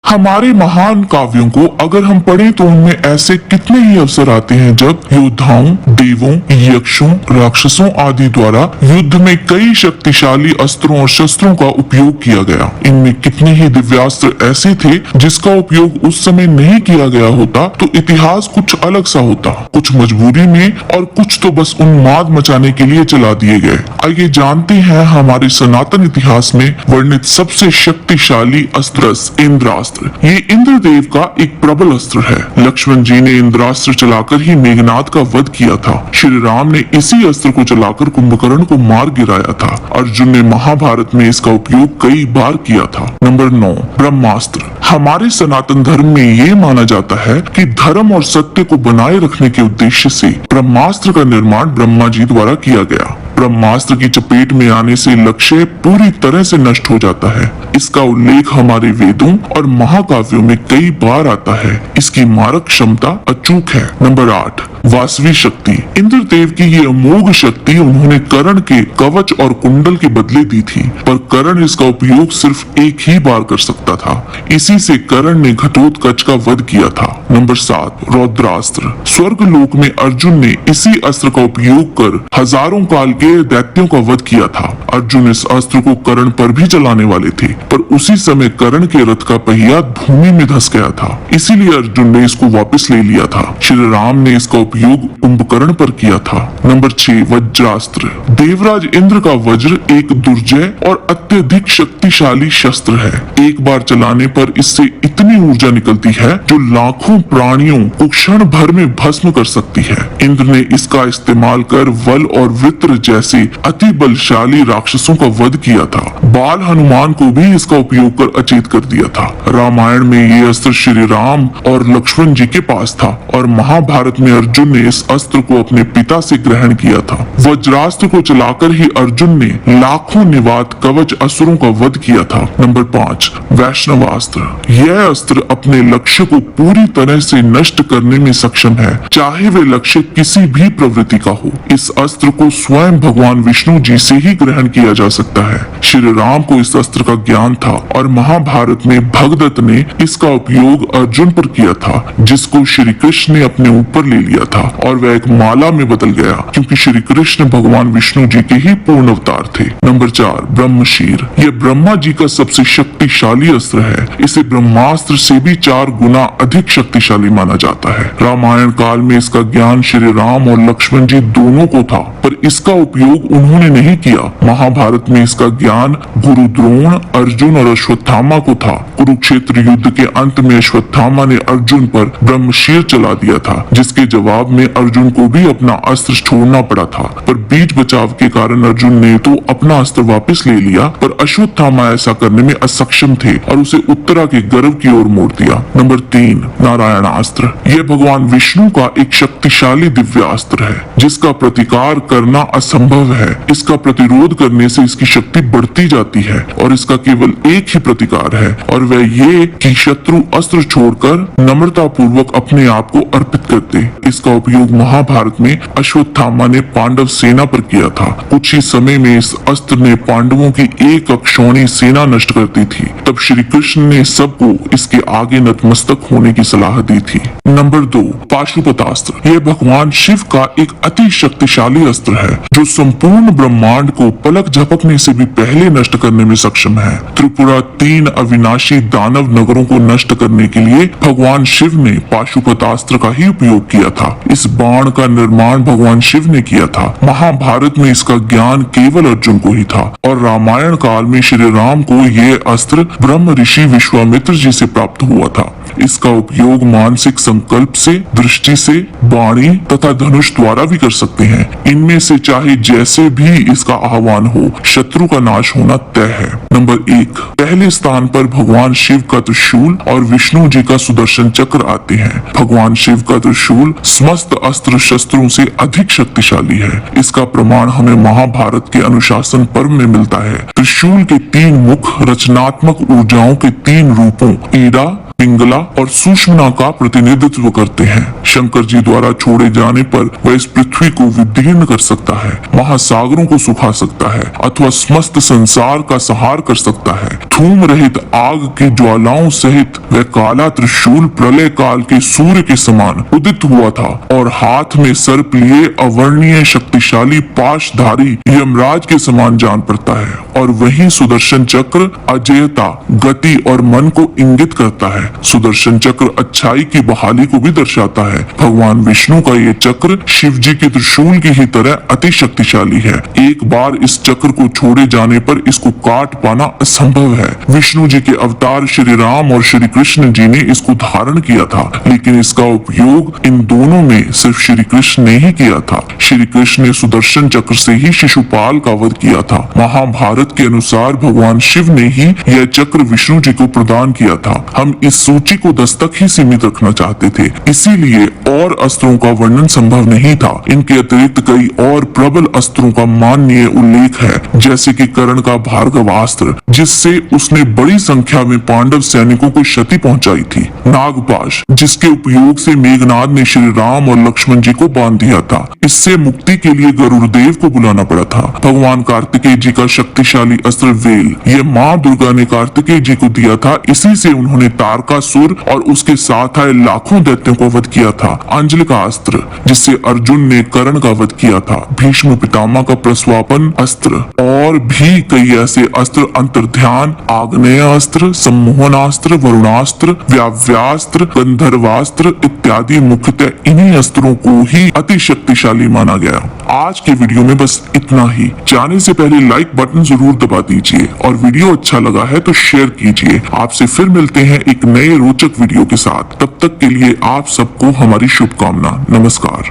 हमारे महान काव्यों को अगर हम पढ़ें तो उनमें ऐसे कितने ही अवसर आते हैं जब योद्धाओं, देवों, यक्षों, राक्षसों आदि द्वारा युद्ध में कई शक्तिशाली अस्त्रों और शस्त्रों का उपयोग किया गया। इनमें कितने ही दिव्यास्त्र ऐसे थे जिसका उपयोग उस समय नहीं किया गया होता तो इतिहास कुछ अलग सा होता, कुछ मजबूरी में और कुछ तो बस उन्माद मचाने के लिए चला दिए गए। आइए जानते हैं हमारे सनातन इतिहास में वर्णित सबसे शक्तिशाली अस्त्र इंद्रास्त्र। ये इंद्रदेव का एक प्रबल अस्त्र है। लक्ष्मण जी ने इंद्रास्त्र चलाकर ही मेघनाद का वध किया था। श्री राम ने इसी अस्त्र को चलाकर कुंभकर्ण को मार गिराया था। अर्जुन ने महाभारत में इसका उपयोग कई बार किया था। नंबर 9, ब्रह्मास्त्र। हमारे सनातन धर्म में ये माना जाता है कि धर्म और सत्य को बनाए रखने के उद्देश्य से ब्रह्मास्त्र का निर्माण ब्रह्मा जी द्वारा किया गया। ब्रह्मास्त्र की चपेट में आने से लक्ष्य पूरी तरह से नष्ट हो जाता है। इसका उल्लेख हमारे वेदों और महाकाव्यों में कई बार आता है। इसकी मारक क्षमता अचूक है। नंबर 8, वासवी शक्ति। इंद्रदेव की ये अमोघ शक्ति उन्होंने कर्ण के कवच और कुंडल के बदले दी थी, पर कर्ण इसका उपयोग सिर्फ एक ही बार कर सकता था। इसी से कर्ण ने घटोत्कच का वध किया था। नंबर 7, रौद्रास्त्र। स्वर्ग लोक में अर्जुन ने इसी अस्त्र का उपयोग कर हजारों काल के दैत्यों का वध किया था। अर्जुन इस अस्त्र को कर्ण पर भी चलाने वाले थे, पर उसी समय कर्ण के रथ का पहिया भूमि में धंस गया था। इसीलिए अर्जुन ने इसको वापस ले लिया था। श्री राम ने इसका उपयोग कुंभकर्ण पर किया था। नंबर 6, वज्रास्त्र। देवराज इंद्र का वज्र एक दुर्जय और अत्यधिक शक्तिशाली शस्त्र है। एक बार चलाने पर इससे इतनी ऊर्जा निकलती है जो लाखों प्राणियों को क्षण भर में भस्म कर सकती है। इंद्र ने इसका इस्तेमाल कर वल और वृत्र जैसे अति बलशाली राक्षसों का वध किया था। बाल हनुमान को भी इसका उपयोग कर अचेत कर दिया था। रामायण में ये अस्त्र श्री राम और लक्ष्मण जी के पास था और महाभारत में अर्जुन ने इस अस्त्र को अपने पिता से ग्रहण किया था। वज्रास्त्र को चलाकर ही अर्जुन ने लाखों निवात कवच असुरों का वध किया था। नंबर 5, वैष्णवास्त्र। यह अस्त्र अपने लक्ष्य को पूरी तरह से नष्ट करने में सक्षम है, चाहे वे लक्ष्य किसी भी प्रवृत्ति का हो। इस अस्त्र को स्वयं भगवान विष्णु जी से ही ग्रहण किया जा सकता है। श्री राम को इस अस्त्र का ज्ञान था और महाभारत में भगदत्त ने इसका उपयोग अर्जुन पर किया था, जिसको श्री कृष्ण ने अपने ऊपर ले लिया था और वह एक माला में बदल गया, क्योंकि श्री कृष्ण भगवान विष्णु जी के ही पूर्ण अवतार थे। नंबर 4, ब्रह्मशीर। यह ब्रह्मा जी का सबसे शक्तिशाली अस्त्र है। इसे ब्रह्मास्त्र से भी 4 गुना अधिक शक्तिशाली माना जाता है। रामायण काल में इसका ज्ञान श्री राम और लक्ष्मण जी दोनों को था, पर इसका उपयोग उन्होंने नहीं किया। महाभारत में इसका ज्ञान गुरु द्रोण, अर्जुन और अश्वत्थामा को था। कुरुक्षेत्र युद्ध के अंत में अश्वत्थामा ने अर्जुन पर ब्रह्मशीर चला दिया था, जिसके जवाब में अर्जुन को भी अपना अस्त्र छोड़ना पड़ा था। पर बीच बचाव के कारण अर्जुन ने तो अपना अस्त्र वापस ले लिया, पर अश्वत्थामा ऐसा करने में असक्षम थे और उसे उत्तरा के गर्व की ओर मोड़ दिया। नंबर 3, नारायणास्त्र। यह भगवान विष्णु का एक शक्तिशाली दिव्यास्त्र है, जिसका प्रतिकार करना असंभव है। इसका प्रतिरोध करने से इसकी शक्ति बढ़ती जाती है और इसका केवल एक ही प्रतिकार है, और वह ये कि शत्रु अस्त्र छोड़कर नम्रता पूर्वक अपने आप को अर्पित करते। इसका उपयोग महाभारत में अश्वत्थामा ने पांडव सेना पर किया था। कुछ ही समय में इस अस्त्र ने पांडवों की एक अक्षौणी सेना नष्ट कर दी थी। तब श्री कृष्ण ने सबको इसके आगे नतमस्तक होने की सलाह दी थी। नंबर 2, पाशुपतास्त्र। यह भगवान शिव का एक अति शक्तिशाली अस्त्र है, जो संपूर्ण ब्रह्मांड को पलक झपकने से भी पहले नष्ट करने में सक्षम है। त्रिपुरा 3 अविनाशी दानव नगरों को नष्ट करने के लिए भगवान शिव ने पाशुपतास्त्र का ही उपयोग किया था। इस बाण का निर्माण भगवान शिव ने किया था। महाभारत में इसका ज्ञान केवल अर्जुन को ही था और रामायण काल में श्री राम को यह अस्त्र ब्रह्म ऋषि विश्वामित्र जी से प्राप्त हुआ था। इसका उपयोग मानसिक संकल्प से, दृष्टि से, वाणी तथा धनुष द्वारा भी कर सकते हैं। इनमें से चाहे जैसे भी इसका आह्वान हो, शत्रु का नाश होना तय है। नंबर 1, पहले स्थान पर भगवान शिव का त्रिशूल और विष्णु जी का सुदर्शन चक्र आते हैं। भगवान शिव का त्रिशूल समस्त अस्त्र शस्त्रों से अधिक शक्तिशाली है। इसका प्रमाण हमें महाभारत के अनुशासन पर्व में मिलता है। त्रिशूल के 3 मुख रचनात्मक ऊर्जाओं के 3 रूपों ईड़ा, पिंगला और सूक्ष्मना का प्रतिनिधित्व करते हैं। शंकर जी द्वारा छोड़े जाने पर वह इस पृथ्वी को विदीर्ण कर सकता है, महासागरों को सुखा सकता है अथवा समस्त संसार का संहार कर सकता है। धूम रहित आग की ज्वालाओं सहित वह काला त्रिशूल प्रलय काल के सूर्य के समान उदित हुआ था और हाथ में सर्प लिए अवर्णीय शक्तिशाली पाशधारी यमराज के समान जान पड़ता है। और वही सुदर्शन चक्र अजेयता, गति और मन को इंगित करता है। सुदर्शन चक्र अच्छाई की बहाली को भी दर्शाता है। भगवान विष्णु का ये चक्र शिव जी के त्रिशूल की ही तरह अति शक्तिशाली है। एक बार इस चक्र को छोड़े जाने पर इसको काट पाना असंभव है। विष्णु जी के अवतार श्री राम और श्री कृष्ण जी ने इसको धारण किया था, लेकिन इसका उपयोग इन दोनों में सिर्फ श्री कृष्ण ने ही किया था। श्री कृष्ण ने सुदर्शन चक्र से ही शिशुपाल का वध किया था। महाभारत के अनुसार भगवान शिव ने ही यह चक्र विष्णु जी को प्रदान किया था। हम इस सूची को 10 तक ही सीमित रखना चाहते थे, इसीलिए और अस्त्रों का वर्णन संभव नहीं था। इनके अतिरिक्त कई और प्रबल अस्त्रों का माननीय उल्लेख है, जैसे कि कर्ण का भार्गवास्त्र, जिससे उसने बड़ी संख्या में पांडव सैनिकों को क्षति पहुंचाई थी। नागपाश, जिसके उपयोग से मेघनाद ने श्री राम और लक्ष्मण जी को बांध दिया था। इससे मुक्ति के लिए गरुड़देव को बुलाना पड़ा था। भगवान कार्तिकेय जी का शक्तिशाली अस्त्र वेल, ये माँ दुर्गा ने कार्तिकेय जी को दिया था। इसी से उन्होंने तारकासुर और उसके साथ आए लाखों दैत्यों को वध किया था। अंजलि का अस्त्र, जिससे अर्जुन ने कर्ण का वध किया था। भीष्म पितामह का प्रस्वापन अस्त्र और भी कई ऐसे अस्त्र, अंतर्ध्यान, आग्नेय अस्त्र, सम्मोहनास्त्र, वरुणास्त्र, व्याव्यास्त्र, गंधर्वास्त्र इत्यादि मुख्यतः इन्हीं अस्त्रों को ही अति शक्तिशाली माना गया। आज के वीडियो में बस इतना ही। जाने से पहले लाइक बटन जरूर दबा दीजिए और वीडियो अच्छा लगा है तो शेयर कीजिए। आपसे फिर मिलते हैं एक नए रोचक वीडियो के साथ। तब तक के लिए आप सबको हमारी शुभकामना। नमस्कार।